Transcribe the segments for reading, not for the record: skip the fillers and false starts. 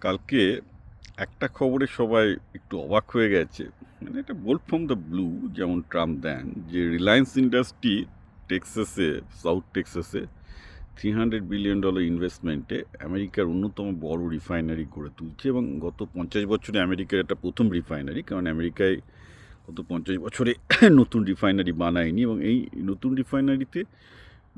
কালকে একটা খবরে সবাই একটু অবাক হয়ে গেছে, মানে এটা বোল্ড ফ্রম দ্য ব্লু, যেমন ট্রাম্প দেন, যে রিলায়েন্স ইন্ডাস্ট্রি টেক্সাসে, সাউথ টেক্সাসে $300 বিলিয়ন ইনভেস্টমেন্টে আমেরিকার অন্যতম বড় রিফাইনারি গড়ে তুলছে। এবং গত 50 বছরে আমেরিকার এটা প্রথম রিফাইনারি, কারণ আমেরিকায় গত 50 বছরে নতুন রিফাইনারি বানায়নি। এবং এই নতুন রিফাইনারিতে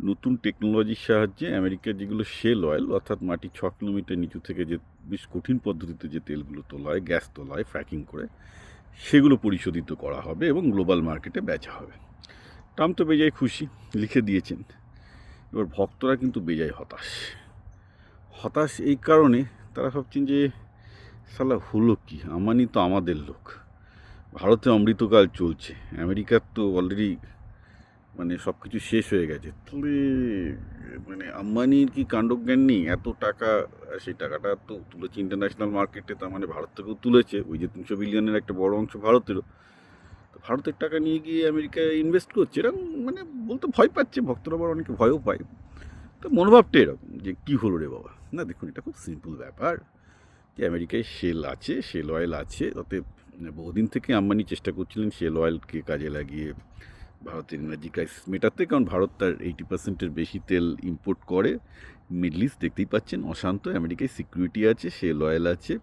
নতুন টেকনোলজির সাহায্যে আমেরিকার যেগুলো শেল অয়েল, অর্থাৎ মাটি 6 কিলোমিটার নিচু থেকে যে বেশ কঠিন পদ্ধতিতে যে তেলগুলো তোলা হয়, গ্যাস তোলা হয় ফ্র্যাকিং করে, সেগুলো পরিশোধিত করা হবে এবং গ্লোবাল মার্কেটে বেচা হবে। ট্রাম্প তো বেজায় খুশি, লিখে দিয়েছেন। এবার ভক্তরা কিন্তু বেজায় হতাশ। হতাশ এই কারণে, তারা ভাবছেন যে সালা হলো কি, আম্বানি তো আমাদের লোক, ভারতে অমৃতকাল চলছে, আমেরিকার তো অলরেডি মানে সব কিছু শেষ হয়ে গেছে। তাহলে মানে আম্বানির কি কাণ্ডজ্ঞান নেই? এত টাকা, সেই টাকাটা তো তুলেছে ইন্টারন্যাশনাল মার্কেটে, তার মানে ভারত থেকেও তুলেছে। ওই যে 300 বিলিয়নের একটা বড় অংশ ভারতেরও। তো ভারতের টাকা নিয়ে গিয়ে আমেরিকায় ইনভেস্ট করছে, এরকম মানে বলতে ভয় পাচ্ছে, ভক্তরা আবার অনেকে ভয়ও পায়। তো মনোভাবটা এরকম যে কী হলো রে বাবা। না দেখুন, এটা খুব সিম্পল ব্যাপার যে আমেরিকায় শেল আছে, শেল অয়েল আছে। তাতে বহুদিন থেকে আম্বানি চেষ্টা করছিলেন শেল অয়েলকে কাজে লাগিয়ে ভারতের এনার্জি ক্রাইসিস মেটাতে, কারণ ভারত তার 80%-এর বেশি তেল ইম্পোর্ট করে মিডল ইস্ট। দেখতেই পাচ্ছেন অশান্ত, আমেরিকায় সিকিউরিটি আছে, শেল অয়েল আছে,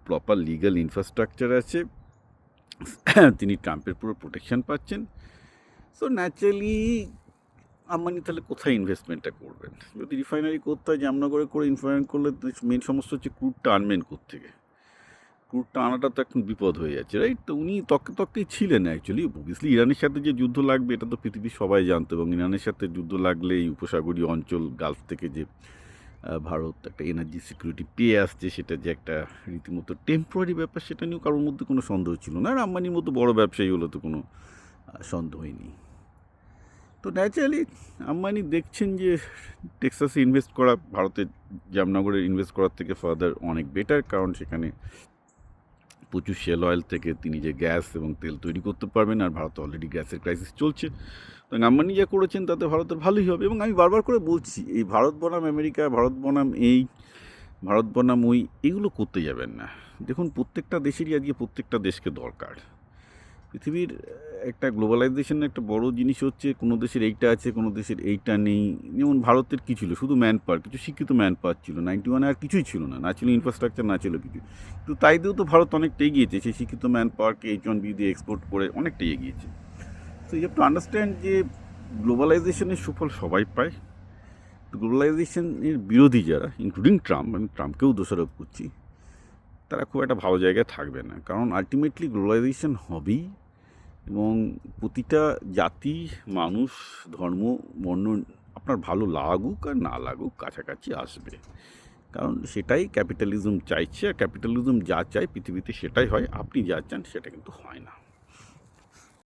প্রপার লিগ্যাল ইনফ্রাস্ট্রাকচার আছে, তিনি ট্রাম্পের পুরো প্রোটেকশন পাচ্ছেন। সো ন্যাচারালি আম্বানি তাহলে কোথায় ইনভেস্টমেন্টটা করবেন? যদি রিফাইনারি করতে হয়, জামনগরে করে ইনফাইনারি করলে মেন সমস্যা হচ্ছে ক্রুডটা আনবেন কোত্থেকে। ক্রুডটা আনাটা তো এখন বিপদ হয়ে যাচ্ছে, রাইট? তো উনি তককেই ছিলেন অ্যাকচুয়ালি। অবভিয়াসলি ইরানের সাথে যে যুদ্ধ লাগবে এটা তো পৃথিবীর সবাই জানতো, এবং ইরানের সাথে যুদ্ধ লাগলে এই উপসাগরীয় অঞ্চল, গালফ থেকে যে ভারত একটা এনার্জি সিকিউরিটি পেয়ে আসছে, সেটা যে একটা রীতিমতো টেম্পোরারি ব্যাপার, সেটা নিয়েও কারোর মধ্যে কোনো সন্দেহ ছিল না। আর আম্বানির মতো বড় ব্যবসায়ী হলে তো কোনো সন্দেহই নেই। তো ন্যাচারালি আম্বানি দেখছেন যে টেক্সাসে ইনভেস্ট করা ভারতের জামনগরে ইনভেস্ট করার থেকে ফার্দার অনেক বেটার, কারণ সেখানে প্রচুর শেল অয়েল থেকে তিনি যে গ্যাস এবং তেল তৈরি করতে পারবেন, আর ভারতে অলরেডি গ্যাসের ক্রাইসিস চলছে। তো আম্বানি যা করেছেন তাতে ভারতের ভালোই হবে। এবং আমি বারবার করে বলছি, এই ভারত বনাম আমেরিকা, ভারত বনাম এই, ভারত বনাম ওই, এগুলো করতে যাবেন না। দেখুন, প্রত্যেকটা দেশেরই আজকে প্রত্যেকটা দেশকে দরকার। পৃথিবীর একটা গ্লোবালাইজেশনের একটা বড় জিনিস হচ্ছে কোনো দেশের এইটা আছে, কোনো দেশের এইটা নেই। যেমন ভারতের কী ছিল? শুধু ম্যান পাওয়ার, কিছু শিক্ষিত ম্যান পাওয়ার ছিল। 91-এ আর কিছুই ছিল না, না ছিল ইনফ্রাস্ট্রাকচার, না ছিল কিছু। কিন্তু তাই দিয়েও তো ভারত অনেকটা এগিয়েছে, সেই শিক্ষিত ম্যান পাওয়ারকে H1B দিয়ে এক্সপোর্ট করে অনেকটাই এগিয়েছে। So you have to understand যে গ্লোবালাইজেশনের সুফল সবাই পায়। তো গ্লোবালাইজেশনের বিরোধী যারা, ইনক্লুডিং ট্রাম্প, আমি ট্রাম্পকেও দোষারোপ করছি, তারা খুব একটা ভালো জায়গায় থাকবে না। কারণ আলটিমেটলি গ্লোবালাইজেশন হবেই, এবং প্রতিটা জাতি, মানুষ, ধর্ম, বর্ণ, আপনার ভালো লাগুক আর না লাগুক, কাছাকাছি আসবে। কারণ সেটাই ক্যাপিটালিজম চাইছে, আর ক্যাপিটালিজম যা চায় পৃথিবীতে সেটাই হয়। আপনি যা চান সেটা কিন্তু হয় না।